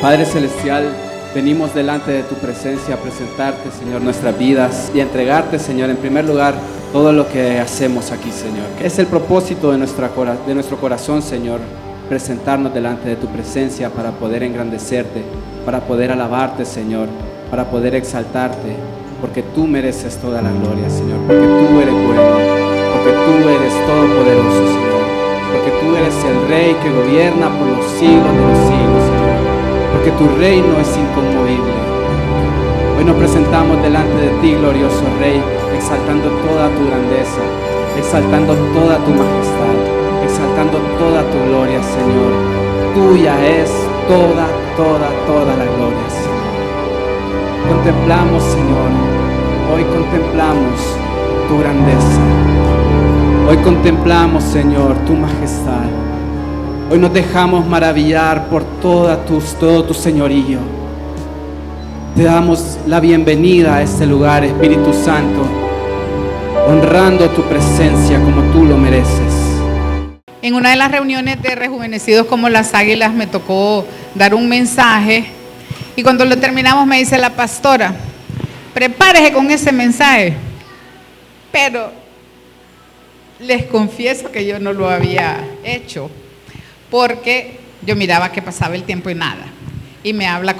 Padre Celestial, venimos delante de tu presencia a presentarte, Señor, nuestras vidas y a entregarte, Señor, en primer lugar, todo lo que hacemos aquí, Señor. Es el propósito de nuestro corazón, Señor, presentarnos delante de tu presencia para poder engrandecerte, para poder alabarte, Señor, para poder exaltarte, porque tú mereces toda la gloria, Señor, porque tú eres bueno, porque tú eres todopoderoso, Señor, porque tú eres el Rey que gobierna por los siglos de los siglos, Señor, porque tu reino es inconmovible. Hoy nos presentamos delante de ti, glorioso Rey, exaltando toda tu grandeza, exaltando toda tu majestad, exaltando toda tu gloria, Señor. Tuya es toda la gloria, Señor. Contemplamos, Señor, hoy contemplamos tu grandeza. Hoy contemplamos, Señor, tu majestad. Hoy nos dejamos maravillar por todo tu señorío. Te damos la bienvenida a este lugar, Espíritu Santo, honrando tu presencia como tú lo mereces. En una de las reuniones de Rejuvenecidos como las Águilas me tocó dar un mensaje y cuando lo terminamos me dice la pastora, prepárese con ese mensaje, pero les confieso que yo no lo había hecho porque yo miraba que pasaba el tiempo y nada. Y me habla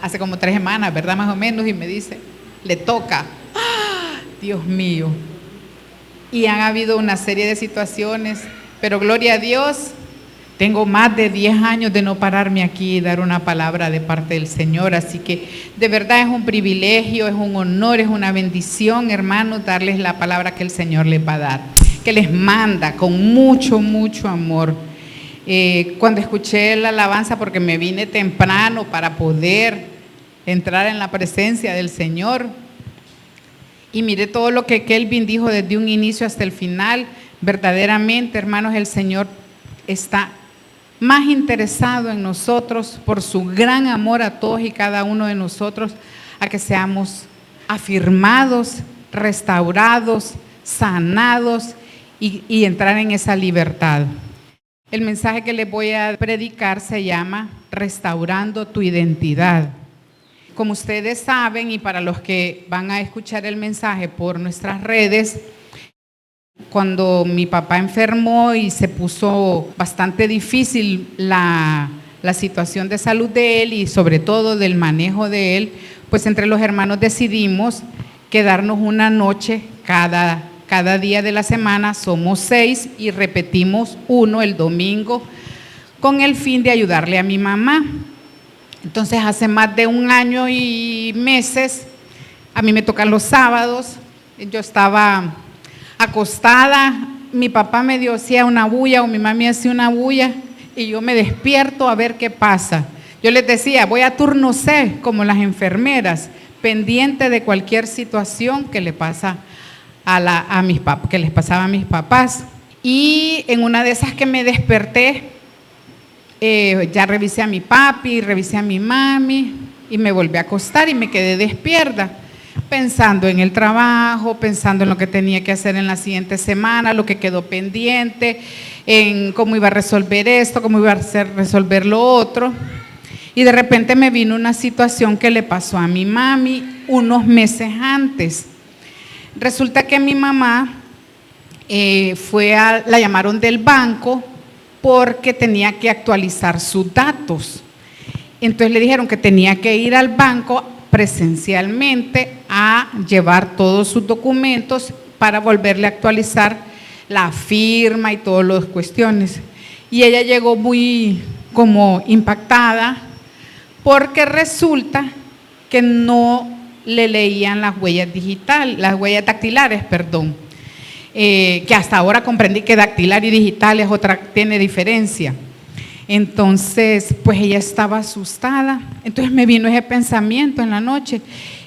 hace como 3 semanas, ¿verdad? Más o menos, y me dice, le toca. ¡Ah! Dios mío. Y han habido una serie de situaciones, pero gloria a Dios, tengo más de 10 años de no pararme aquí y dar una palabra de parte del Señor, así que de verdad es un privilegio, es un honor, es una bendición, hermanos, darles la palabra que el Señor les va a dar, que les manda con mucho, mucho amor. Cuando escuché la alabanza, porque me vine temprano para poder entrar en la presencia del Señor, y miré todo lo que Kelvin dijo desde un inicio hasta el final, verdaderamente, hermanos, el Señor está más interesado en nosotros por su gran amor a todos y cada uno de nosotros, a que seamos afirmados, restaurados, sanados y entrar en esa libertad. El mensaje que les voy a predicar se llama Restaurando tu identidad. Como ustedes saben, y para los que van a escuchar el mensaje por nuestras redes, cuando mi papá enfermó y se puso bastante difícil la situación de salud de él y sobre todo del manejo de él, pues entre los hermanos decidimos quedarnos una noche cada día de la semana. Somos 6 y repetimos uno el domingo con el fin de ayudarle a mi mamá. Entonces hace más de 1 año y meses, a mí me tocan los sábados, yo estaba acostada, mi papá me hacía una bulla o mi mami hacía una bulla y yo me despierto a ver qué pasa. Yo les decía, voy a turno C como las enfermeras, pendiente de cualquier situación que le pasa que les pasaba a mis papás. Y en una de esas que me desperté, ya revisé a mi papi, revisé a mi mami y me volví a acostar y me quedé despierta, pensando en el trabajo, pensando en lo que tenía que hacer en la siguiente semana, lo que quedó pendiente, en cómo iba a resolver esto, cómo iba a resolver lo otro. Y de repente me vino una situación que le pasó a mi mami unos meses antes. Resulta que mi mamá la llamaron del banco porque tenía que actualizar sus datos. Entonces le dijeron que tenía que ir al banco presencialmente a llevar todos sus documentos para volverle a actualizar la firma y todas las cuestiones. Y ella llegó muy como impactada porque resulta que no le leían las huellas dactilares, que hasta ahora comprendí que dactilar y digital tiene diferencia. Entonces, pues ella estaba asustada. Entonces me vino ese pensamiento en la noche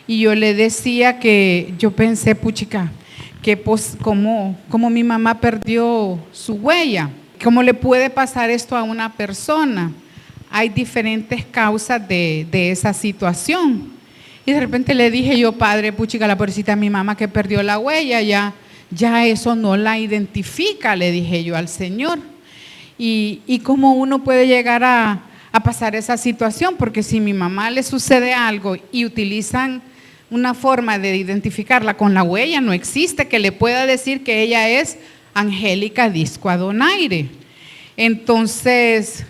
y yo le decía que yo pensé, puchica, que pues como mi mamá perdió su huella, ¿cómo le puede pasar esto a una persona? Hay diferentes causas de esa situación. Y de repente le dije yo, padre, puchica, la pobrecita de mi mamá que perdió la huella, ya eso no la identifica, le dije yo al Señor. Y cómo uno puede llegar a pasar esa situación, porque si a mi mamá le sucede algo y utilizan una forma de identificarla con la huella, no existe que le pueda decir que ella es Angélica Discoa Donaire. Entonces,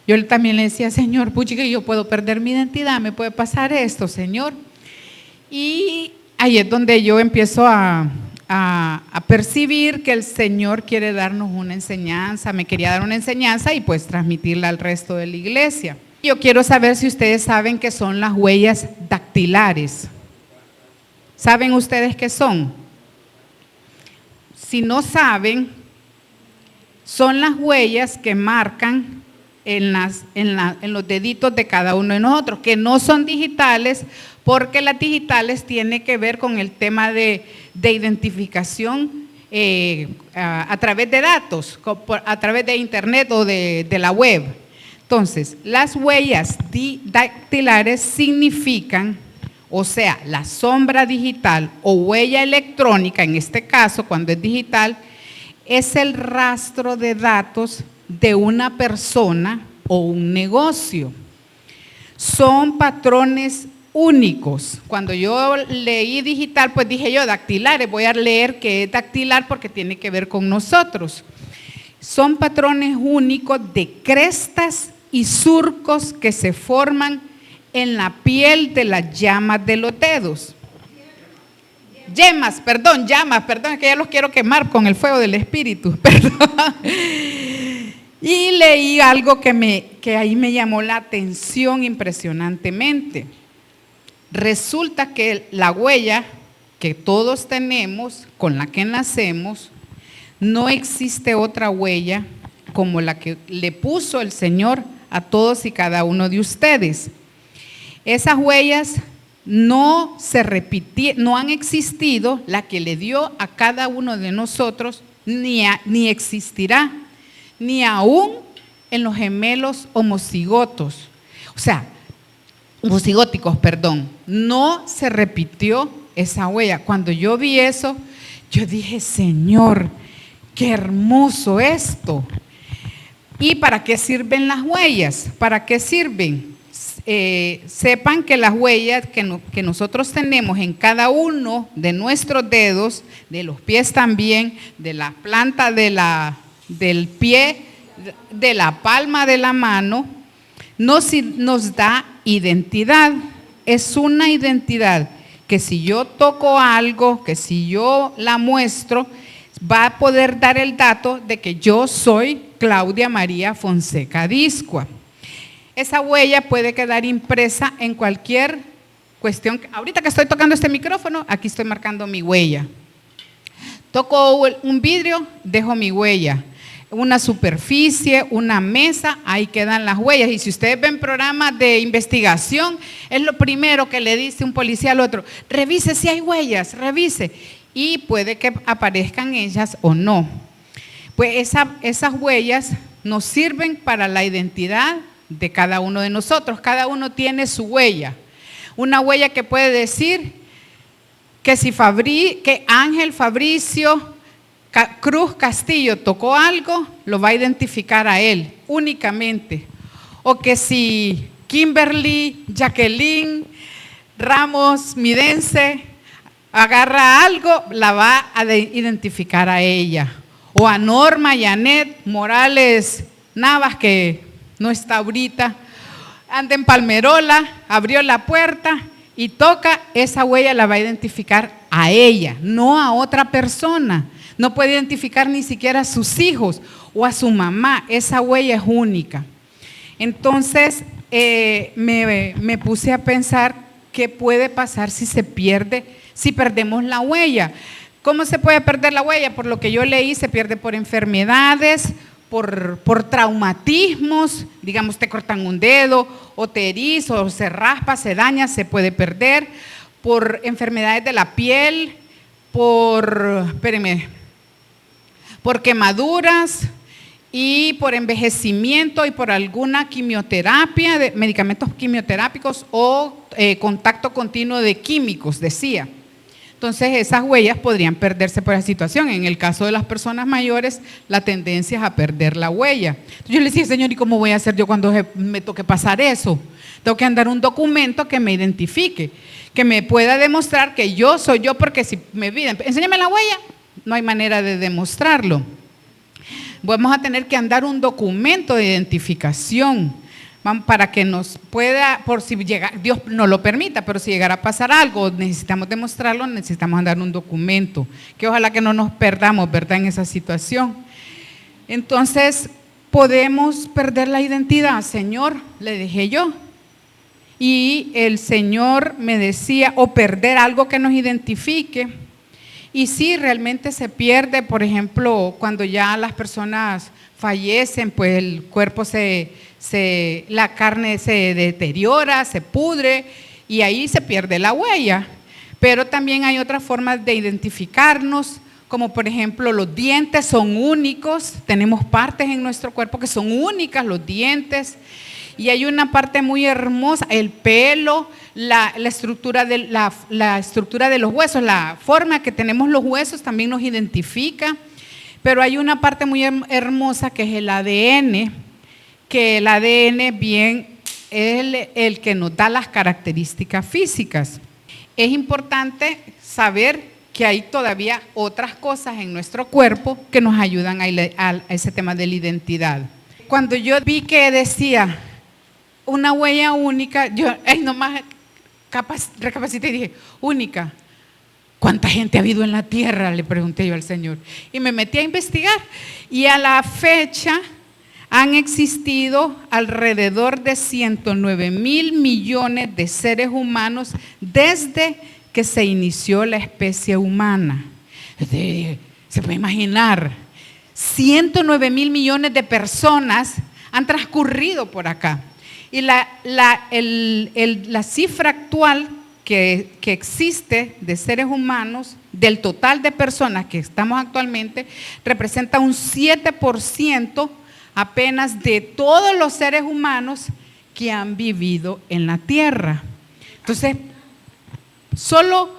yo también le decía, Señor, puchi, que yo puedo perder mi identidad, me puede pasar esto, Señor. Y ahí es donde yo empiezo a percibir que el Señor quiere darnos una enseñanza, me quería dar una enseñanza y pues transmitirla al resto de la iglesia. Yo quiero saber si ustedes saben qué son las huellas dactilares. ¿Saben ustedes qué son? Si no saben, son las huellas que marcan en los deditos de cada uno de nosotros, que no son digitales, porque las digitales tienen que ver con el tema de identificación a través de datos, a través de internet o de la web. Entonces, las huellas dactilares significan, o sea, la sombra digital o huella electrónica, en este caso, cuando es digital, es el rastro de datos de una persona o un negocio. Son patrones únicos. Cuando yo leí digital, pues dije yo, dactilares, voy a leer que es dactilar porque tiene que ver con nosotros. Son patrones únicos de crestas y surcos que se forman en la piel de las llamas de los dedos. Llamas, es que ya los quiero quemar con el fuego del Espíritu, perdón. Y leí algo que ahí me llamó la atención impresionantemente. Resulta que la huella que todos tenemos, con la que nacemos, no existe otra huella como la que le puso el Señor a todos y cada uno de ustedes. Esas huellas no han existido, la que le dio a cada uno de nosotros, ni existirá, ni aún en los gemelos homocigóticos, no se repitió esa huella. Cuando yo vi eso, yo dije, Señor, qué hermoso esto. ¿Y para qué sirven las huellas? ¿Para qué sirven? Sepan que las huellas que nosotros tenemos en cada uno de nuestros dedos, de los pies también, de la planta del pie, de la palma de la mano, nos da identidad. Es una identidad que si yo toco algo, que si yo la muestro, va a poder dar el dato de que yo soy Claudia María Fonseca Discoa. Esa huella puede quedar impresa en cualquier cuestión. Ahorita que estoy tocando este micrófono, aquí estoy marcando mi huella. Toco un vidrio, dejo mi huella. Una superficie, una mesa, ahí quedan las huellas. Y si ustedes ven programas de investigación, es lo primero que le dice un policía al otro: revise si hay huellas, revise. Y puede que aparezcan ellas o no. Pues esas huellas nos sirven para la identidad de cada uno de nosotros. Cada uno tiene su huella. Una huella que puede decir que si que Ángel Fabricio Cruz Castillo tocó algo, lo va a identificar a él únicamente. O que si Kimberly Jacqueline Ramos Midense agarra algo, la va a identificar a ella. O a Norma Janet Morales Navas, que no está ahorita, anda en Palmerola, abrió la puerta y toca, esa huella la va a identificar a ella, no a otra persona. No puede identificar ni siquiera a sus hijos o a su mamá. Esa huella es única. Entonces me puse a pensar qué puede pasar si perdemos la huella. ¿Cómo se puede perder la huella? Por lo que yo leí, se pierde por enfermedades, por traumatismos. Digamos, te cortan un dedo o te erizas o se raspa, se daña, se puede perder. Por enfermedades de la piel, por quemaduras y por envejecimiento y por alguna quimioterapia, de medicamentos quimioterápicos o contacto continuo de químicos, decía. Entonces esas huellas podrían perderse por esa situación. En el caso de las personas mayores, la tendencia es a perder la huella. Entonces yo le decía, Señor, ¿y cómo voy a hacer yo cuando me toque pasar eso? Tengo que andar un documento que me identifique, que me pueda demostrar que yo soy yo, porque si me piden, enséñame la huella, no hay manera de demostrarlo. Vamos a tener que andar un documento de identificación para que nos pueda, por si llega, Dios no lo permita, pero si llegara a pasar algo, necesitamos demostrarlo, necesitamos andar un documento, que ojalá que no nos perdamos, ¿verdad?, en esa situación. Entonces, podemos perder la identidad. Señor, le dije yo, y el Señor me decía, o perder algo que nos identifique. Y sí, realmente se pierde. Por ejemplo, cuando ya las personas fallecen, pues el cuerpo la carne se deteriora, se pudre, y ahí se pierde la huella. Pero también hay otras formas de identificarnos, como por ejemplo los dientes son únicos, tenemos partes en nuestro cuerpo que son únicas, los dientes. Y hay una parte muy hermosa, el pelo, la estructura de los huesos, la forma que tenemos los huesos también nos identifica. Pero hay una parte muy hermosa que es el ADN, que el ADN bien es el que nos da las características físicas. Es importante saber que hay todavía otras cosas en nuestro cuerpo que nos ayudan a ese tema de la identidad. Cuando yo vi que decía una huella única, yo nomás recapacité y dije, única. ¿Cuánta gente ha habido en la tierra?, le pregunté yo al Señor. Y me metí a investigar. Y a la fecha han existido alrededor de 109 mil millones de seres humanos desde que se inició la especie humana. Se puede imaginar, 109 mil millones de personas han transcurrido por acá. Y la cifra actual que existe de seres humanos, del total de personas que estamos actualmente, representa un 7% apenas de todos los seres humanos que han vivido en la tierra. Entonces, solo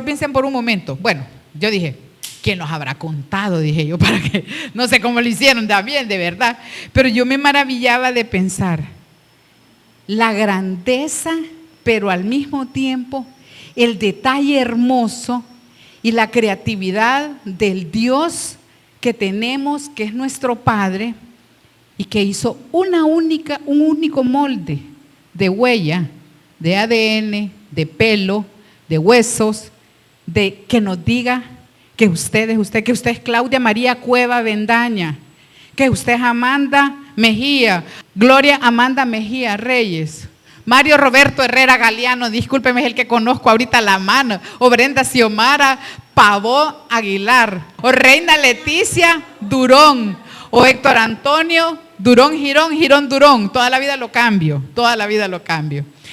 piensen por un momento. Bueno, yo dije, ¿quién los habrá contado? Dije yo, para que no sé cómo lo hicieron también, de verdad. Pero yo me maravillaba de pensar la grandeza, pero al mismo tiempo el detalle hermoso y la creatividad del Dios que tenemos, que es nuestro Padre, y que hizo un único molde de huella, de ADN, de pelo, de huesos, de que nos diga que usted es Claudia María Cueva Bendaña, que usted es Amanda Mejía, Gloria Amanda Mejía Reyes, Mario Roberto Herrera Galeano, discúlpeme, es el que conozco ahorita a la mano, o Brenda Xiomara Pavó Aguilar, o Reina Leticia Durón, o Héctor Antonio Durón Girón Durón. Toda la vida lo cambio.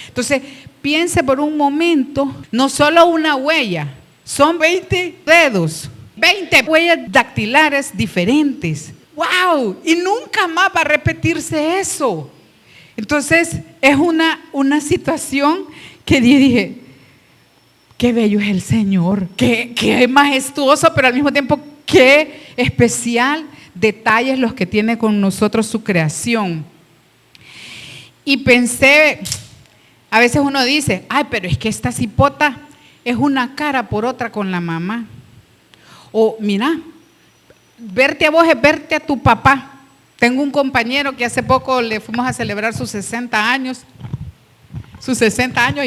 Entonces, piense por un momento, no solo una huella, son 20 dedos, 20 huellas dactilares diferentes. ¡Wow! Y nunca más va a repetirse eso. Entonces, es una situación que dije, qué bello es el Señor, qué majestuoso, pero al mismo tiempo qué especial detalles los que tiene con nosotros su creación. Y pensé, a veces uno dice, ay, pero es que esta cipota es una cara por otra con la mamá. O mira, verte a vos es verte a tu papá. Tengo un compañero que hace poco le fuimos a celebrar sus 60 años.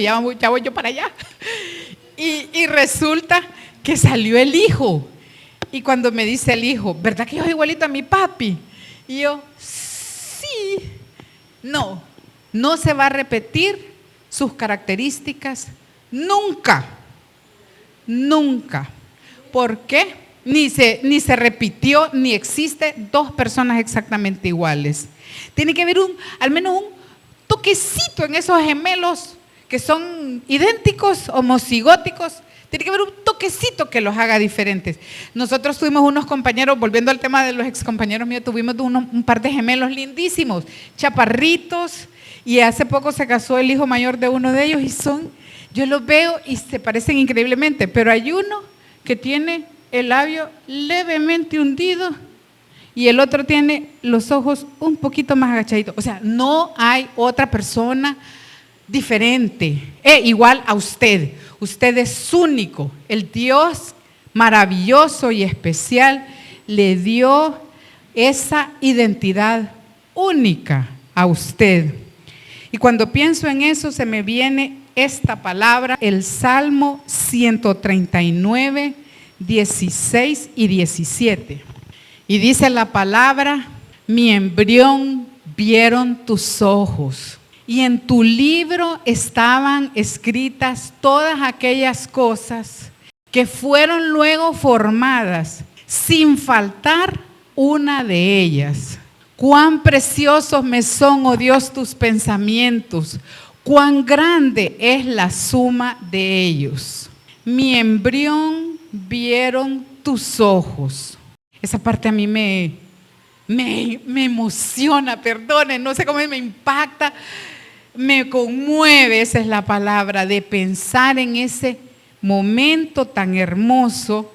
Ya voy yo para allá. Y resulta que salió el hijo. Y cuando me dice el hijo, ¿verdad que yo soy igualito a mi papi? Y yo, sí. No se va a repetir sus características nunca. ¿Por qué? Ni se repitió, ni existe dos personas exactamente iguales. Tiene que haber al menos un toquecito en esos gemelos que son idénticos, homocigóticos. Tiene que haber un toquecito que los haga diferentes. Nosotros tuvimos unos compañeros, volviendo al tema de los excompañeros míos, tuvimos un par de gemelos lindísimos, chaparritos, Y hace poco se casó el hijo mayor de uno de ellos y yo los veo y se parecen increíblemente, pero hay uno que tiene el labio levemente hundido y el otro tiene los ojos un poquito más agachaditos. O sea, no hay otra persona diferente, igual a usted. Usted es único. El Dios maravilloso y especial le dio esa identidad única a usted. Y cuando pienso en eso se me viene esta palabra, el Salmo 139, 16 y 17. Y dice la palabra: mi embrión vieron tus ojos, y en tu libro estaban escritas todas aquellas cosas que fueron luego formadas, sin faltar una de ellas. Cuán preciosos me son, oh Dios, tus pensamientos, cuán grande es la suma de ellos. Mi embrión vieron tus ojos. Esa parte a mí me emociona, perdonen, no sé cómo me impacta, me conmueve, esa es la palabra, de pensar en ese momento tan hermoso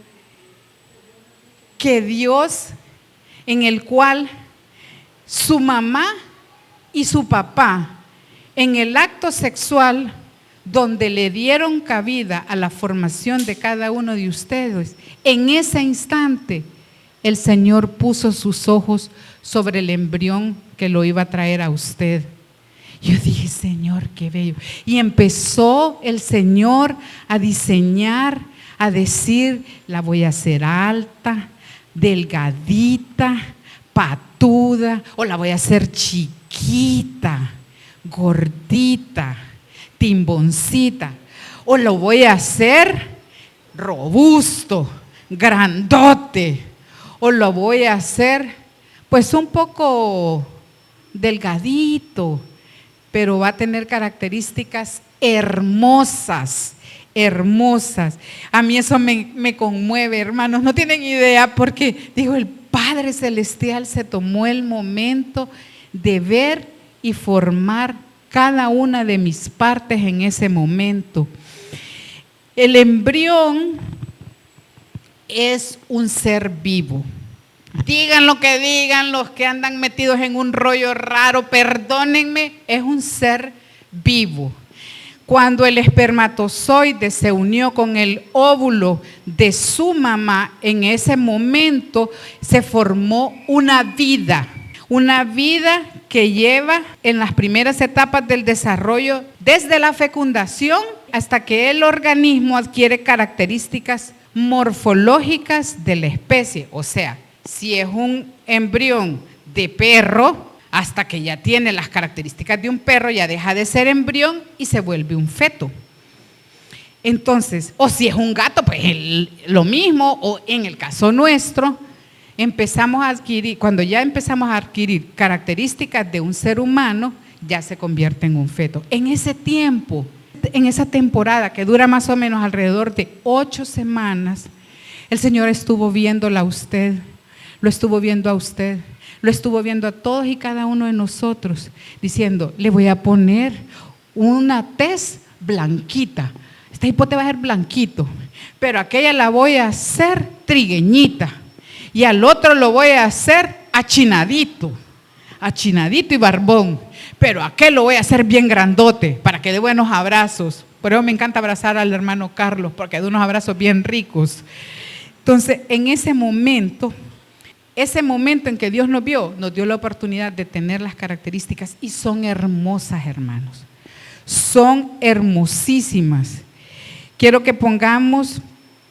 que Dios, en el cual su mamá y su papá, en el acto sexual, donde le dieron cabida a la formación de cada uno de ustedes, en ese instante, el Señor puso sus ojos sobre el embrión que lo iba a traer a usted. Yo dije, Señor, qué bello. Y empezó el Señor a diseñar, a decir, la voy a hacer alta, delgadita, patuda, o la voy a hacer chiquita, gordita, timboncita, o lo voy a hacer robusto, grandote, o lo voy a hacer pues un poco delgadito, pero va a tener características hermosas, hermosas. A mí eso me conmueve, hermanos, no tienen idea, porque digo, el Padre Celestial se tomó el momento de ver y formar cada una de mis partes en ese momento. El embrión es un ser vivo. Digan lo que digan los que andan metidos en un rollo raro, perdónenme, es un ser vivo. Cuando el espermatozoide se unió con el óvulo de su mamá, en ese momento se formó una vida que lleva en las primeras etapas del desarrollo, desde la fecundación hasta que el organismo adquiere características morfológicas de la especie. O sea, si es un embrión de perro, hasta que ya tiene las características de un perro, ya deja de ser embrión y se vuelve un feto. Entonces, o si es un gato, pues lo mismo, o en el caso nuestro, cuando ya empezamos a adquirir características de un ser humano, ya se convierte en un feto. En ese tiempo, en esa temporada que dura más o menos alrededor de 8 semanas, el Señor estuvo viéndola a usted, lo estuvo viendo a usted, lo estuvo viendo a todos y cada uno de nosotros, diciendo, le voy a poner una tez blanquita, este hipote va a ser blanquito, pero aquella la voy a hacer trigueñita, y al otro lo voy a hacer achinadito y barbón, pero aquel lo voy a hacer bien grandote, para que dé buenos abrazos. Por eso me encanta abrazar al hermano Carlos, porque da unos abrazos bien ricos. Entonces, en ese momento en que Dios nos dio la oportunidad de tener las características, y son hermosas, hermanos, son hermosísimas. Quiero que pongamos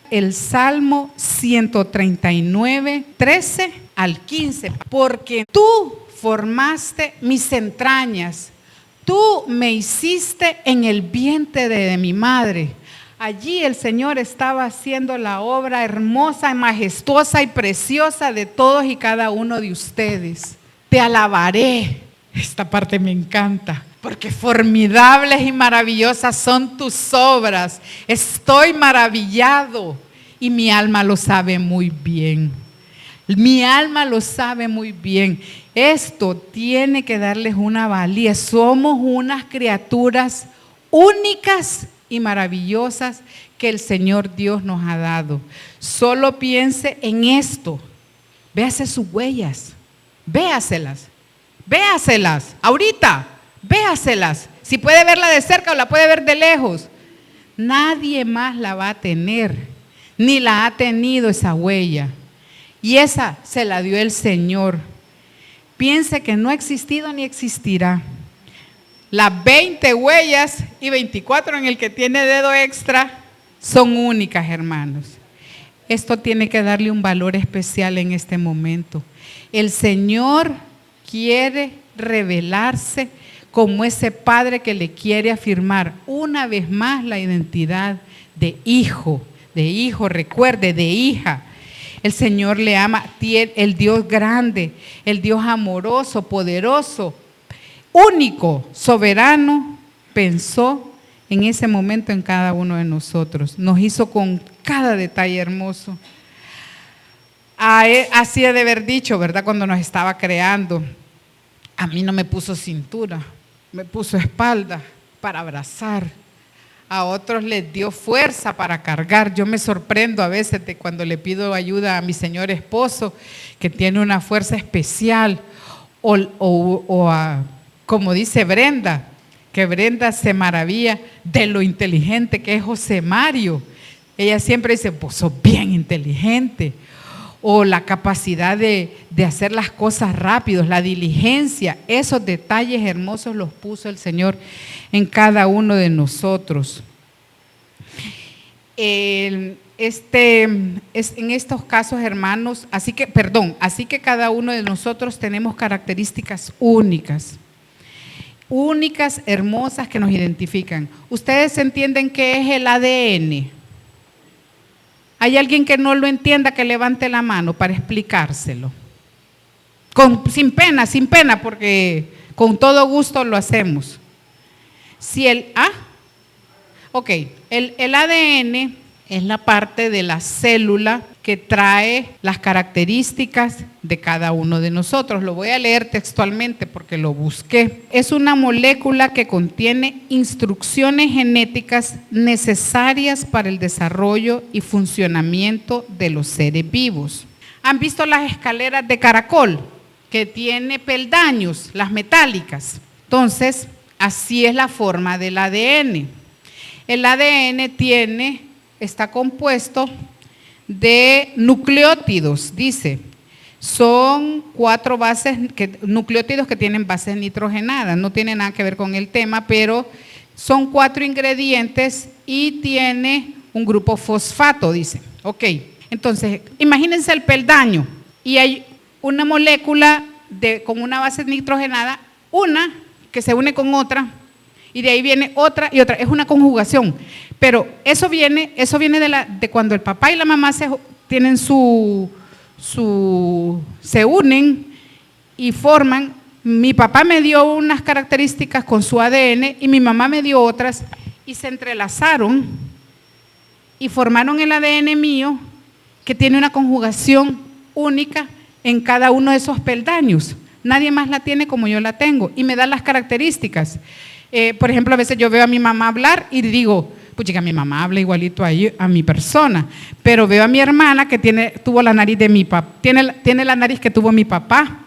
el Salmo 139, 13 al 15, porque tú formaste mis entrañas, tú me hiciste en el vientre de mi madre. Allí el Señor estaba haciendo la obra hermosa, majestuosa y preciosa de todos y cada uno de ustedes. Te alabaré. Esta parte me encanta, porque formidables y maravillosas son tus obras. Estoy maravillado y mi alma lo sabe muy bien. Mi alma lo sabe muy bien. Esto tiene que darles una valía. Somos unas criaturas únicas y maravillosas que el Señor Dios nos ha dado. Solo piense en esto. Véase sus huellas. Véaselas. Véaselas. Ahorita. Véaselas. Si puede verla de cerca o la puede ver de lejos. Nadie más la va a tener. Ni la ha tenido esa huella. Y esa se la dio el Señor. Piense que no ha existido ni existirá. Las 20 huellas y 24 en el que tiene dedo extra son únicas, hermanos. Esto tiene que darle un valor especial en este momento. El Señor quiere revelarse como ese padre que le quiere afirmar una vez más la identidad de hijo, recuerde, de hija. El Señor le ama, el Dios grande, el Dios amoroso, poderoso, único, soberano, pensó en ese momento en cada uno de nosotros. Nos hizo con cada detalle hermoso. Así he de haber dicho, ¿verdad? Cuando nos estaba creando, a mí no me puso cintura, me puso espalda para abrazar. A otros les dio fuerza para cargar. Yo me sorprendo a veces de cuando le pido ayuda a mi señor esposo, que tiene una fuerza especial, como dice Brenda, que Brenda se maravilla de lo inteligente que es José Mario. Ella siempre dice, pues sos bien inteligente. O la capacidad de hacer las cosas rápidos, la diligencia, esos detalles hermosos los puso el Señor en cada uno de nosotros. En estos casos, hermanos, así que cada uno de nosotros tenemos características únicas, hermosas que nos identifican. ¿Ustedes entienden qué es el ADN? ¿Hay alguien que no lo entienda que levante la mano para explicárselo? Sin pena, porque con todo gusto lo hacemos. El ADN es la parte de la célula que trae las características de cada uno de nosotros. Lo voy a leer textualmente porque lo busqué. Es una molécula que contiene instrucciones genéticas necesarias para el desarrollo y funcionamiento de los seres vivos. ¿Han visto las escaleras de caracol que tiene peldaños, las metálicas? Entonces, así es la forma del ADN. El ADN está compuesto de nucleótidos, dice. Son 4 nucleótidos que tienen bases nitrogenadas. No tiene nada que ver con el tema, pero son 4 ingredientes y tiene un grupo fosfato, dice. Ok, entonces, imagínense el peldaño y hay una molécula con una base nitrogenada, una que se une con otra, y de ahí viene otra y otra. Es una conjugación. Pero eso viene de cuando el papá y la mamá se unen y forman. Mi papá me dio unas características con su ADN y mi mamá me dio otras y se entrelazaron y formaron el ADN mío, que tiene una conjugación única en cada uno de esos peldaños. Nadie más la tiene como yo la tengo y me da las características. Por ejemplo, a veces yo veo a mi mamá hablar y digo, puchica, mi mamá habla igualito a mi persona, pero veo a mi hermana que tuvo la nariz de mi papá, tiene la nariz que tuvo mi papá,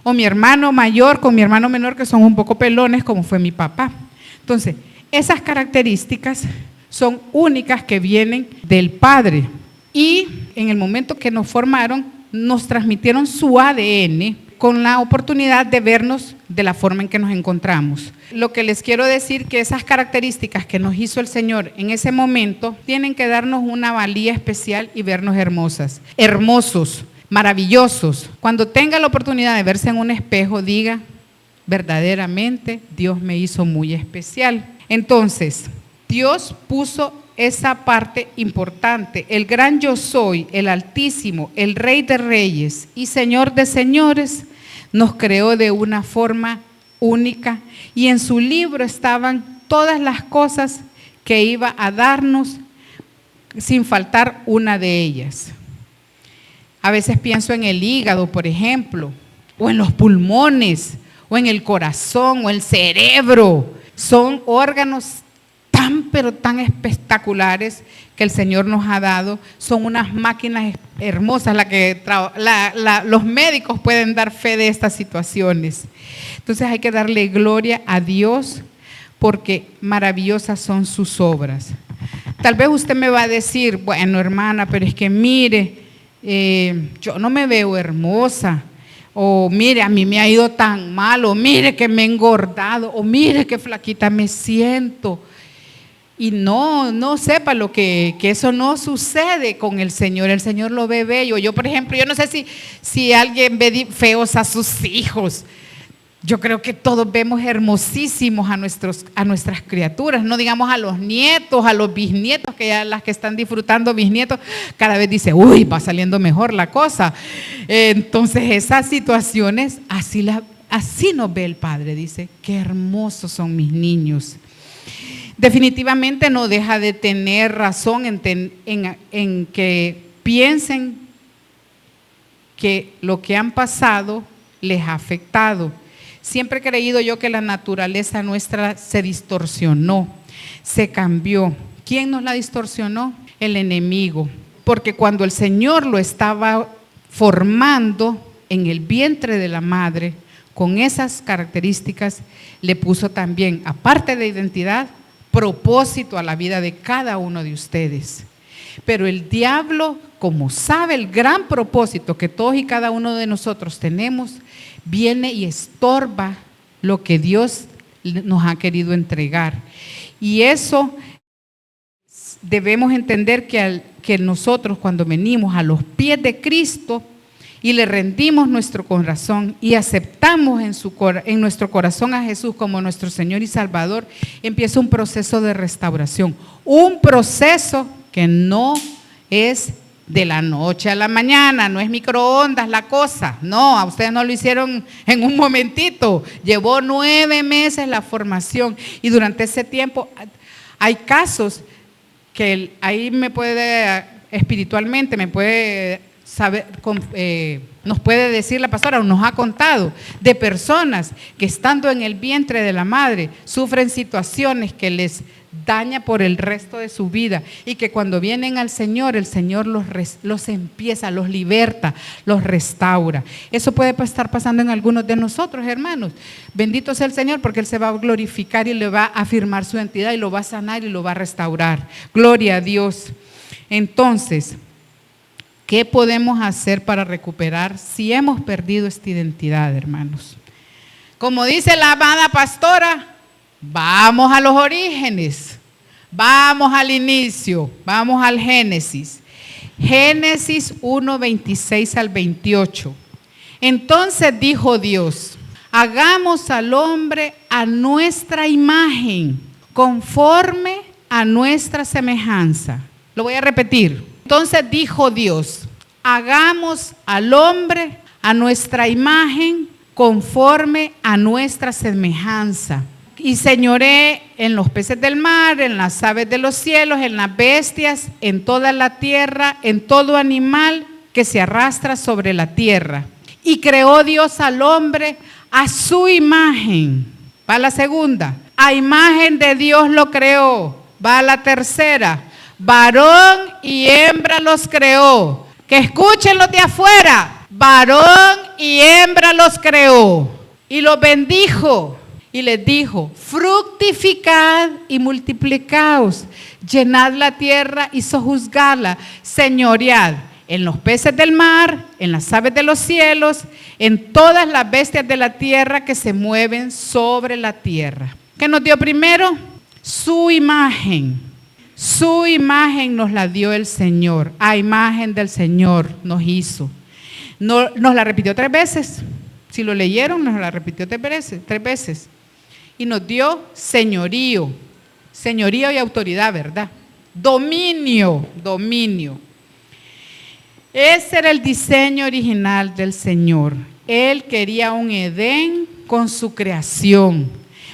o mi hermano mayor con mi hermano menor que son un poco pelones como fue mi papá. Entonces, esas características son únicas que vienen del Padre y en el momento que nos formaron, nos transmitieron su ADN con la oportunidad de vernos de la forma en que nos encontramos. Lo que les quiero decir que esas características que nos hizo el Señor en ese momento tienen que darnos una valía especial y vernos hermosos, maravillosos. Cuando tenga la oportunidad de verse en un espejo, diga, verdaderamente Dios me hizo muy especial. Entonces, Dios puso esa parte importante. El gran yo soy, el Altísimo, el Rey de Reyes y Señor de Señores, nos creó de una forma única y en su libro estaban todas las cosas que iba a darnos sin faltar una de ellas. A veces pienso en el hígado, por ejemplo, o en los pulmones, o en el corazón, o el cerebro. Son órganos tan, pero tan espectaculares que el Señor nos ha dado. Son unas máquinas hermosas, los médicos pueden dar fe de estas situaciones. Entonces hay que darle gloria a Dios porque maravillosas son sus obras. Tal vez usted me va a decir, bueno, hermana, pero es que mire, yo no me veo hermosa, o mire, a mí me ha ido tan mal, o mire que me he engordado, o mire que flaquita me siento. Y no sepa lo que eso no sucede con el Señor. El Señor lo ve bello. Yo, por ejemplo, yo no sé si alguien ve feos a sus hijos. Yo creo que todos vemos hermosísimos a nuestras criaturas, no digamos a los nietos, a los bisnietos, que ya las que están disfrutando bisnietos, cada vez dice, uy, va saliendo mejor la cosa. Entonces esas situaciones, así nos ve el Padre, dice, qué hermosos son mis niños. Definitivamente no deja de tener razón en que piensen que lo que han pasado les ha afectado. Siempre he creído yo que la naturaleza nuestra se distorsionó, se cambió. ¿Quién nos la distorsionó? El enemigo. Porque cuando el Señor lo estaba formando en el vientre de la madre, con esas características, le puso también, aparte de identidad, propósito a la vida de cada uno de ustedes. Pero el diablo, como sabe el gran propósito que todos y cada uno de nosotros tenemos, viene y estorba lo que Dios nos ha querido entregar. Y eso debemos entender que nosotros cuando venimos a los pies de Cristo y le rendimos nuestro corazón y aceptamos en nuestro corazón a Jesús como nuestro Señor y Salvador, empieza un proceso de restauración. Un proceso que no es de la noche a la mañana, no es microondas la cosa, no, a ustedes no lo hicieron en un momentito, llevó 9 meses la formación y durante ese tiempo hay casos que ahí espiritualmente me puede saber, nos puede decir la pastora, o nos ha contado de personas que estando en el vientre de la madre sufren situaciones que les daña por el resto de su vida y que cuando vienen al Señor, el Señor los empieza, los liberta, los restaura. Eso puede estar pasando en algunos de nosotros, hermanos. Bendito sea el Señor porque Él se va a glorificar y le va a afirmar su identidad y lo va a sanar y lo va a restaurar. Gloria a Dios. Entonces, ¿qué podemos hacer para recuperar si hemos perdido esta identidad, hermanos? Como dice la amada pastora, vamos a los orígenes, vamos al inicio, vamos al Génesis. Génesis 1, 26 al 28. Entonces dijo Dios, hagamos al hombre a nuestra imagen, conforme a nuestra semejanza. Lo voy a repetir. Entonces dijo Dios, hagamos al hombre a nuestra imagen, conforme a nuestra semejanza. Y señoré en los peces del mar, en las aves de los cielos, en las bestias, en toda la tierra, en todo animal que se arrastra sobre la tierra. Y creó Dios al hombre a su imagen. Va la segunda. A imagen de Dios lo creó. Va la tercera. Varón y hembra los creó. Que escuchen los de afuera. Varón y hembra los creó. Y los bendijo. Y les dijo, fructificad y multiplicaos, llenad la tierra y sojuzgadla, señoread en los peces del mar, en las aves de los cielos, en todas las bestias de la tierra que se mueven sobre la tierra. ¿Qué nos dio primero? Su imagen. Su imagen nos la dio el Señor. A imagen del Señor nos hizo. Nos la repitió 3 veces. Si lo leyeron, nos la repitió 3 veces. Y nos dio señorío y autoridad, ¿verdad? Dominio. Ese era el diseño original del Señor. Él quería un Edén con su creación.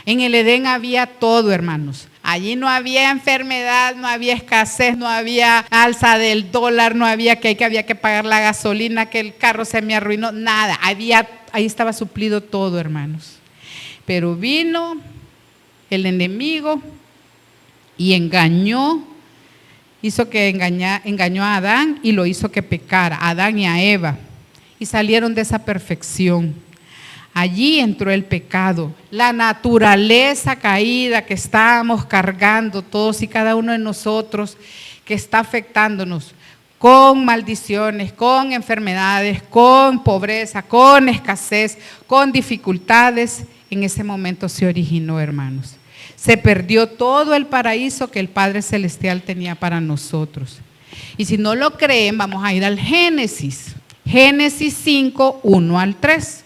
En el Edén había todo, hermanos. Allí no había enfermedad, no había escasez, no había alza del dólar, no había que había que pagar la gasolina, que el carro se me arruinó, nada. Había ahí estaba suplido todo, hermanos. Pero vino el enemigo y engañó a Adán y lo hizo que pecara, a Adán y a Eva, y salieron de esa perfección. Allí entró el pecado, la naturaleza caída que estábamos cargando todos y cada uno de nosotros, que está afectándonos con maldiciones, con enfermedades, con pobreza, con escasez, con dificultades. En ese momento se originó, hermanos. Se perdió todo el paraíso que el Padre Celestial tenía para nosotros. Y si no lo creen, vamos a ir al Génesis. Génesis 5, 1 al 3.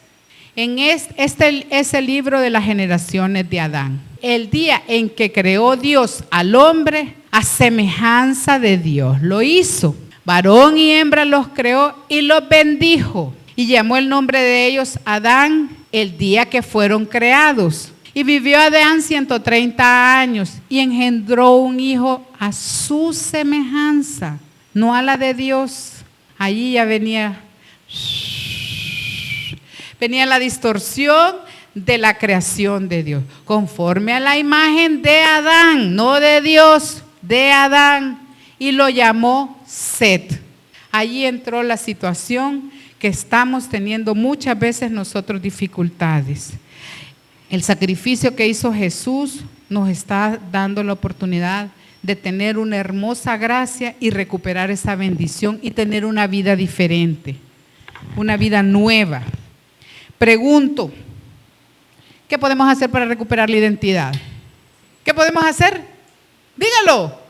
Este es el libro de las generaciones de Adán. El día en que creó Dios al hombre, a semejanza de Dios lo hizo. Varón y hembra los creó y los bendijo. Y llamó el nombre de ellos Adán el día que fueron creados. Y vivió Adán 130 años y engendró un hijo a su semejanza, no a la de Dios. Allí ya venía la distorsión de la creación de Dios, conforme a la imagen de Adán, no de Dios, de Adán, y lo llamó Set. Allí entró la situación que estamos teniendo muchas veces nosotros dificultades. El sacrificio que hizo Jesús nos está dando la oportunidad de tener una hermosa gracia y recuperar esa bendición y tener una vida diferente, una vida nueva. Pregunto, ¿qué podemos hacer para recuperar la identidad? ¿Qué podemos hacer? Dígalo.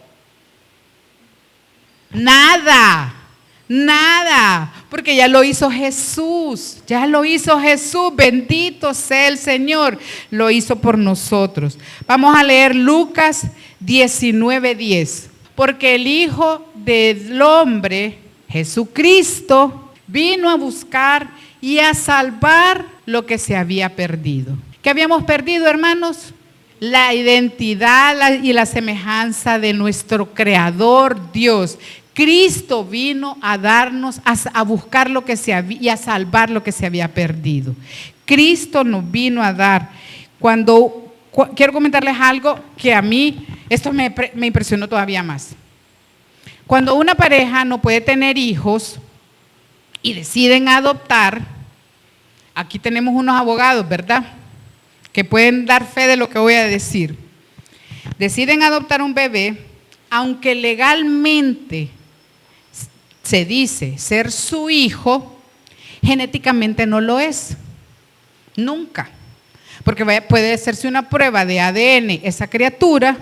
Nada, porque ya lo hizo Jesús, bendito sea el Señor, lo hizo por nosotros. Vamos a leer Lucas 19:10, porque el Hijo del Hombre, Jesucristo, vino a buscar y a salvar lo que se había perdido. ¿Qué habíamos perdido, hermanos? La identidad y la semejanza de nuestro Creador Dios. Cristo vino a darnos, a buscar lo que se había y a salvar lo que se había perdido. Cristo nos vino a dar. Quiero comentarles algo que a mí, esto me impresionó todavía más. Cuando una pareja no puede tener hijos y deciden adoptar, aquí tenemos unos abogados, ¿verdad?, que pueden dar fe de lo que voy a decir. Deciden adoptar un bebé, aunque legalmente se dice ser su hijo, genéticamente no lo es. Nunca. Porque puede hacerse una prueba de ADN esa criatura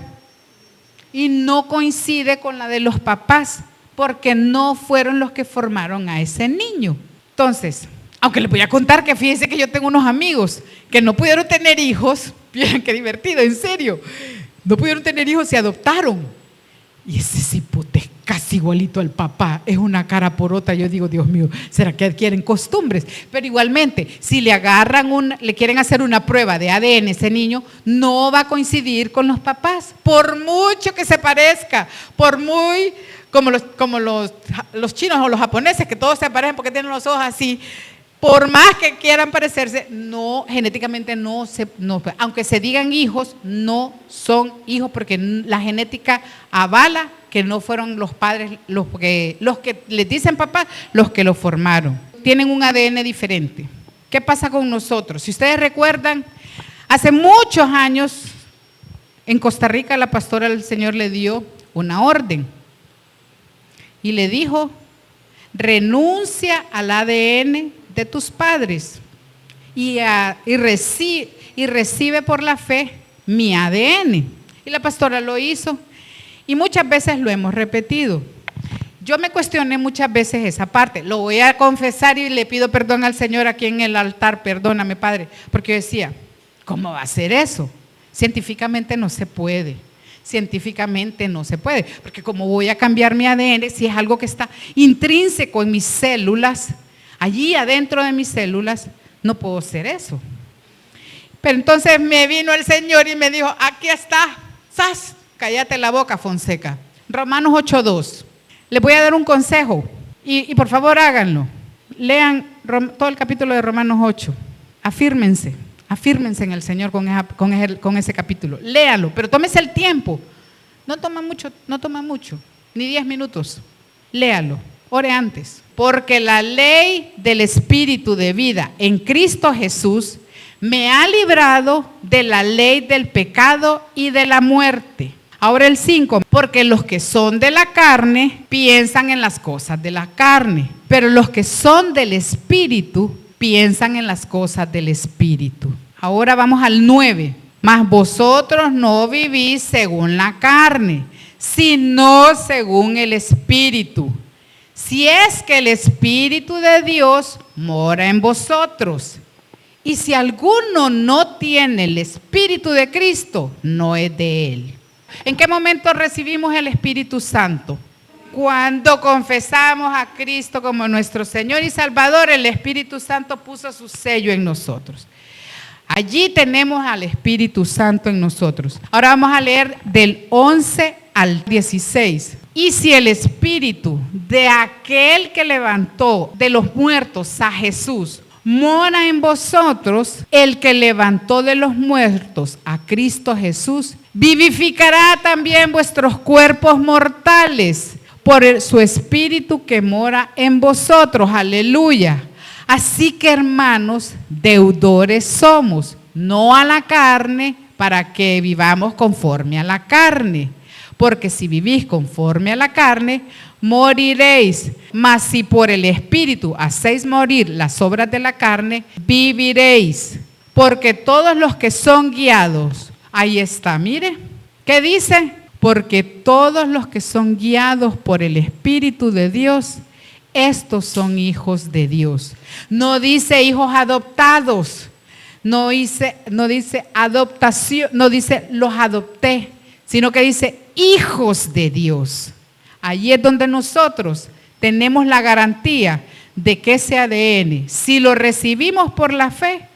y no coincide con la de los papás, porque no fueron los que formaron a ese niño. Entonces, aunque les voy a contar que fíjense que yo tengo unos amigos que no pudieron tener hijos, miren qué divertido, en serio, no pudieron tener hijos y adoptaron. Y ese cipote es casi igualito al papá, es una cara porota. Yo digo, Dios mío, ¿será que adquieren costumbres? Pero igualmente, si le quieren hacer una prueba de ADN a ese niño, no va a coincidir con los papás, por mucho que se parezca, por muy como los chinos o los japoneses, que todos se parecen porque tienen los ojos así. Por más que quieran parecerse, no, genéticamente no, aunque se digan hijos, no son hijos, porque la genética avala que no fueron los padres los que les dicen papá, los que lo formaron. Tienen un ADN diferente. ¿Qué pasa con nosotros? Si ustedes recuerdan, hace muchos años en Costa Rica la pastora del Señor le dio una orden y le dijo: renuncia al ADN de tus padres y recibe por la fe mi ADN. Y la pastora lo hizo y muchas veces lo hemos repetido. Yo me cuestioné muchas veces esa parte, lo voy a confesar y le pido perdón al Señor aquí en el altar, perdóname, Padre, porque yo decía, ¿cómo va a ser eso? Científicamente no se puede. Porque como voy a cambiar mi ADN si es algo que está intrínseco en mis células, allí adentro de mis células, no puedo hacer eso. Pero entonces me vino el Señor y me dijo, aquí está, ¡zas! Cállate la boca, Fonseca. Romanos 8:2. Les voy a dar un consejo y por favor háganlo. Lean todo el capítulo de Romanos 8. Afírmense en el Señor con ese capítulo. Léalo, pero tómese el tiempo. No toma mucho, ni 10 minutos. Léalo, ore antes. Porque la ley del Espíritu de vida en Cristo Jesús me ha librado de la ley del pecado y de la muerte. Ahora el 5, porque los que son de la carne piensan en las cosas de la carne, pero los que son del Espíritu piensan en las cosas del Espíritu. Ahora vamos al 9. Mas vosotros no vivís según la carne, sino según el Espíritu. Si es que el Espíritu de Dios mora en vosotros. Y si alguno no tiene el Espíritu de Cristo, no es de él. ¿En qué momento recibimos el Espíritu Santo? Cuando confesamos a Cristo como nuestro Señor y Salvador, el Espíritu Santo puso su sello en nosotros. Allí tenemos al Espíritu Santo en nosotros. Ahora vamos a leer del 11 al 16. Y si el Espíritu de aquel que levantó de los muertos a Jesús mora en vosotros, el que levantó de los muertos a Cristo Jesús, vivificará también vuestros cuerpos mortales por su Espíritu que mora en vosotros. Aleluya. Así que, hermanos, deudores somos, no a la carne, para que vivamos conforme a la carne. Porque si vivís conforme a la carne, moriréis. Mas si por el Espíritu hacéis morir las obras de la carne, viviréis. Porque todos los que son guiados, ahí está, mire, ¿qué dice? Porque todos los que son guiados por el Espíritu de Dios, estos son hijos de Dios. No dice hijos adoptados, no dice adoptación, no dice los adopté, sino que dice hijos de Dios. Allí es donde nosotros tenemos la garantía de que ese ADN, si lo recibimos por la fe,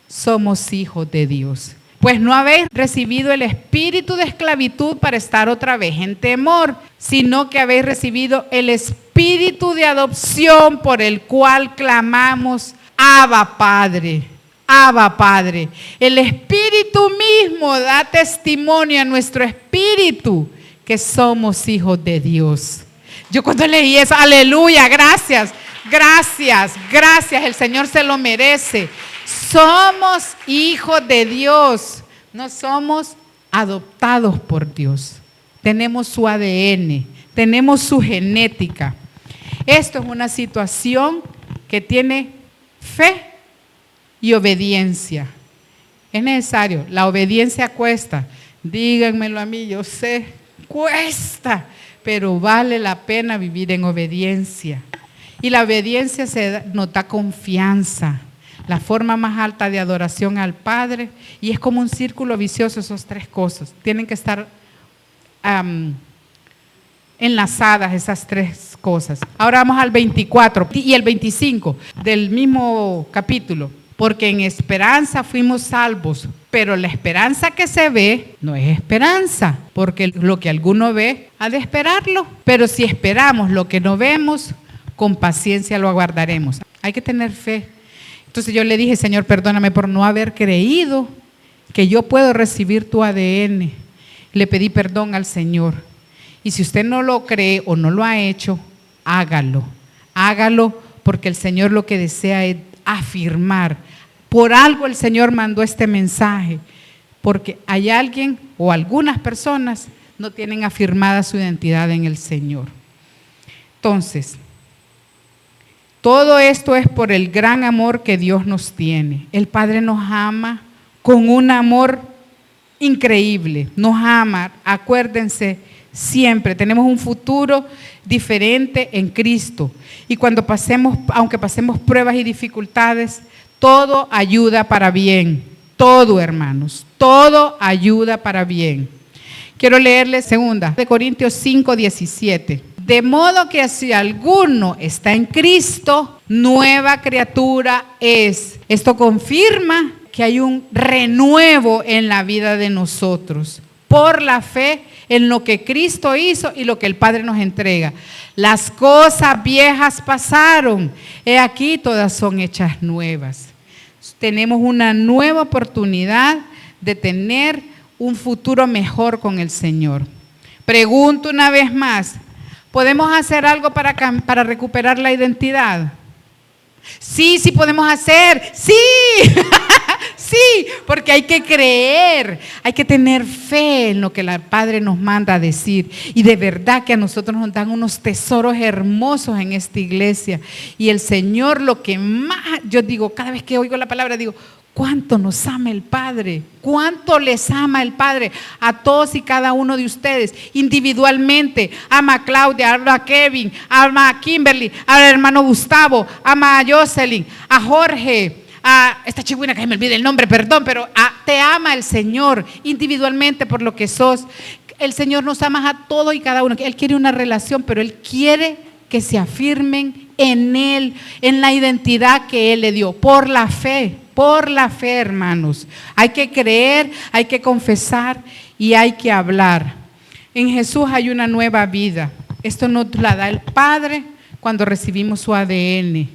somos hijos de Dios. Pues no habéis recibido el espíritu de esclavitud para estar otra vez en temor, sino que habéis recibido el espíritu de adopción por el cual clamamos, Abba Padre. Abba Padre. El Espíritu mismo da testimonio a nuestro espíritu que somos hijos de Dios. Yo cuando leí eso, aleluya, gracias, el Señor se lo merece. Somos hijos de Dios, no somos adoptados por Dios. Tenemos su ADN, tenemos su genética. Esto es una situación que tiene fe y obediencia. Es necesario, la obediencia cuesta. Díganmelo a mí, yo sé, cuesta, pero vale la pena vivir en obediencia. Y la obediencia nos da confianza, la forma más alta de adoración al Padre, y es como un círculo vicioso esas tres cosas. Tienen que estar enlazadas esas tres cosas. Ahora vamos al 24 y el 25 del mismo capítulo. Porque en esperanza fuimos salvos, pero la esperanza que se ve no es esperanza, porque lo que alguno ve ha de esperarlo. Pero si esperamos lo que no vemos, con paciencia lo aguardaremos. Hay que tener fe. Entonces yo le dije, Señor, perdóname por no haber creído que yo puedo recibir tu ADN. Le pedí perdón al Señor. Y si usted no lo cree o no lo ha hecho, hágalo. Hágalo, porque el Señor lo que desea es afirmar. Por algo el Señor mandó este mensaje, porque hay alguien o algunas personas no tienen afirmada su identidad en el Señor. Entonces, todo esto es por el gran amor que Dios nos tiene. El Padre nos ama con un amor increíble, nos ama, acuérdense, siempre tenemos un futuro diferente en Cristo. Y cuando aunque pasemos pruebas y dificultades, todo ayuda para bien. Todo, hermanos, todo ayuda para bien. Quiero leerles 2 Corintios 5:17. De modo que si alguno está en Cristo, nueva criatura es. Esto confirma que hay un renuevo en la vida de nosotros. Por la fe en lo que Cristo hizo y lo que el Padre nos entrega. Las cosas viejas pasaron, he aquí todas son hechas nuevas. Tenemos una nueva oportunidad de tener un futuro mejor con el Señor. Pregunto una vez más, ¿podemos hacer algo para recuperar la identidad? Sí, sí podemos hacer, sí, sí, porque hay que creer, hay que tener fe en lo que el Padre nos manda a decir. Y de verdad que a nosotros nos dan unos tesoros hermosos en esta iglesia. Y el Señor, lo que más, yo digo, cada vez que oigo la palabra, digo, ¿cuánto nos ama el Padre? ¿Cuánto les ama el Padre? A todos y cada uno de ustedes, individualmente. Ama a Claudia, ama a Kevin, ama a Kimberly, al hermano Gustavo, ama a Jocelyn, a Jorge, a esta chihuina que me olvide el nombre, perdón, pero te ama el Señor individualmente por lo que sos. El Señor nos ama a todos y cada uno. Él quiere una relación, pero Él quiere que se afirmen en Él, en la identidad que Él le dio, por la fe. Por la fe, hermanos. Hay que creer, hay que confesar y hay que hablar. En Jesús hay una nueva vida. Esto nos la da el Padre cuando recibimos su ADN.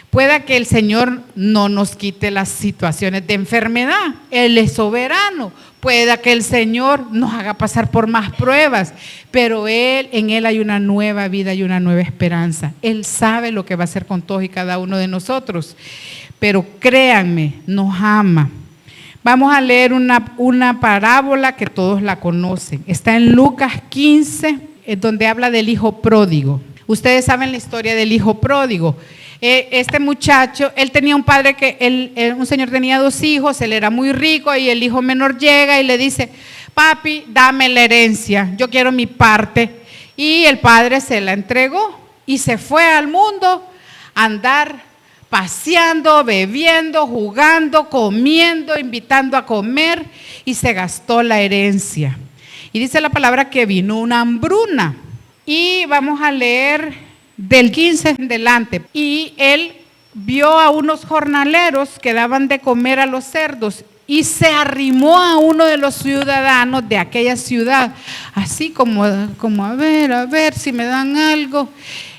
Pueda que el Señor no nos quite las situaciones de enfermedad. Él es soberano. Pueda que el Señor nos haga pasar por más pruebas, pero en Él hay una nueva vida y una nueva esperanza. Él sabe lo que va a hacer con todos y cada uno de nosotros. Pero créanme, nos ama. Vamos a leer una parábola que todos la conocen. Está en Lucas 15, donde habla del hijo pródigo. Ustedes saben la historia del hijo pródigo. Este muchacho, él tenía un padre un señor tenía 2 hijos, él era muy rico y el hijo menor llega y le dice, papi, dame la herencia, yo quiero mi parte. Y el padre se la entregó y se fue al mundo a andar paseando, bebiendo, jugando, comiendo, invitando a comer y se gastó la herencia. Y dice la palabra que vino una hambruna. Y vamos a leer del 15 en adelante. Y él vio a unos jornaleros que daban de comer a los cerdos y se arrimó a uno de los ciudadanos de aquella ciudad, así como a ver si me dan algo,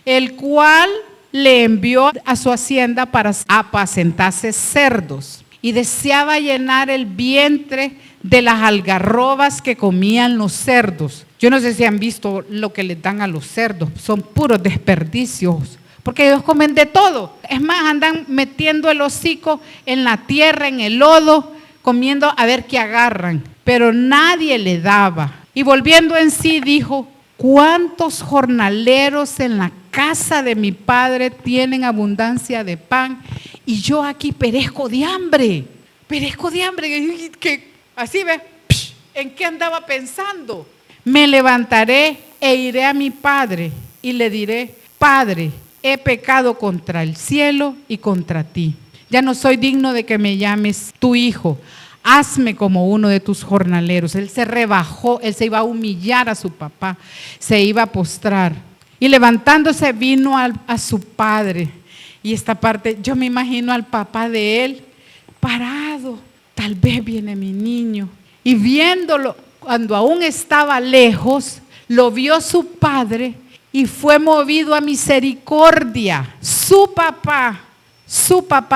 el cual le envió a su hacienda para apacentarse cerdos y deseaba llenar el vientre de las algarrobas que comían los cerdos. Yo no sé si han visto lo que les dan a los cerdos, son puros desperdicios, porque ellos comen de todo. Es más, andan metiendo el hocico en la tierra, en el lodo, comiendo a ver qué agarran, pero nadie le daba. Y volviendo en sí dijo, ¿cuántos jornaleros en la casa de mi padre tienen abundancia de pan y yo aquí perezco de hambre? Que así ve, ¿en qué andaba pensando? Me levantaré e iré a mi padre y le diré, Padre, he pecado contra el cielo y contra ti. Ya no soy digno de que me llames tu hijo. Hazme como uno de tus jornaleros. Él se rebajó, él se iba a humillar a su papá, se iba a postrar. Y levantándose vino a su padre. Y esta parte, yo me imagino al papá de él parado. Tal vez viene mi niño. Y viéndolo, cuando aún estaba lejos, lo vio su padre y fue movido a misericordia. Su papá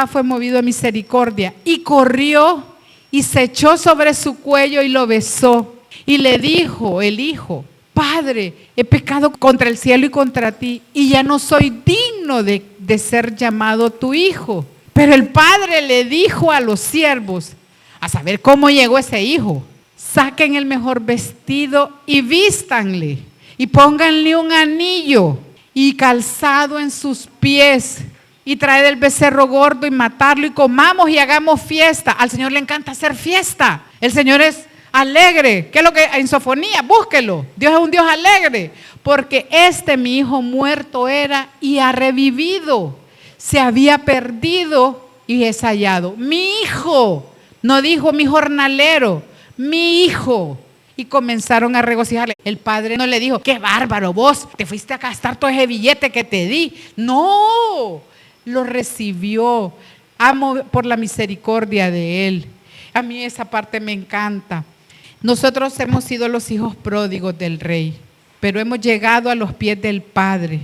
fue movido a misericordia y corrió y se echó sobre su cuello y lo besó. Y le dijo el hijo, Padre, he pecado contra el cielo y contra ti y ya no soy digno de ser llamado tu hijo. Pero el padre le dijo a los siervos, a saber cómo llegó ese hijo, saquen el mejor vestido y vístanle y pónganle un anillo y calzado en sus pies y traed el becerro gordo y matarlo y comamos y hagamos fiesta. Al Señor le encanta hacer fiesta. El Señor es alegre. ¿Qué es lo que en sofonía? Búsquelo. Dios es un Dios alegre. Porque mi hijo muerto era y ha revivido. Se había perdido y es hallado. Mi hijo. No dijo mi jornalero. Mi hijo. Y comenzaron a regocijarle. El padre no le dijo, qué bárbaro, vos te fuiste a gastar todo ese billete que te di. No, lo recibió. Amo por la misericordia de él. A mí esa parte me encanta. Nosotros hemos sido los hijos pródigos del Rey, pero hemos llegado a los pies del Padre.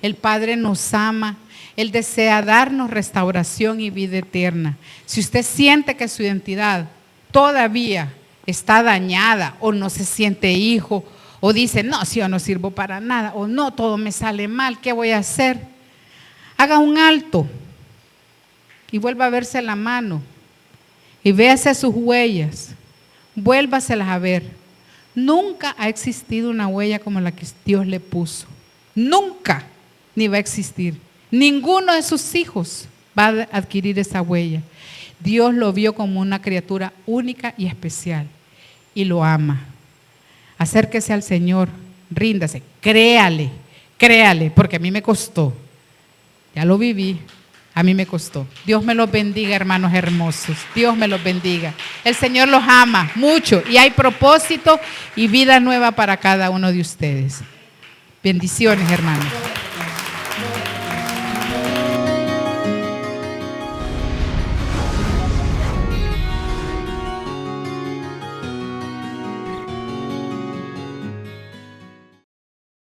El Padre nos ama, Él desea darnos restauración y vida eterna. Si usted siente que su identidad todavía está dañada o no se siente hijo, o dice, no, si yo no sirvo para nada, o no, todo me sale mal, ¿qué voy a hacer? Haga un alto y vuelva a verse la mano y véase sus huellas, vuélvaselas a ver. Nunca ha existido una huella como la que Dios le puso. Nunca, ni va a existir. Ninguno de sus hijos va a adquirir esa huella. Dios lo vio como una criatura única y especial y lo ama. Acérquese al Señor, ríndase, créale, porque a mí me costó. Ya lo viví, a mí me costó. Dios me los bendiga, hermanos hermosos. Dios me los bendiga. El Señor los ama mucho y hay propósito y vida nueva para cada uno de ustedes. Bendiciones, hermanos.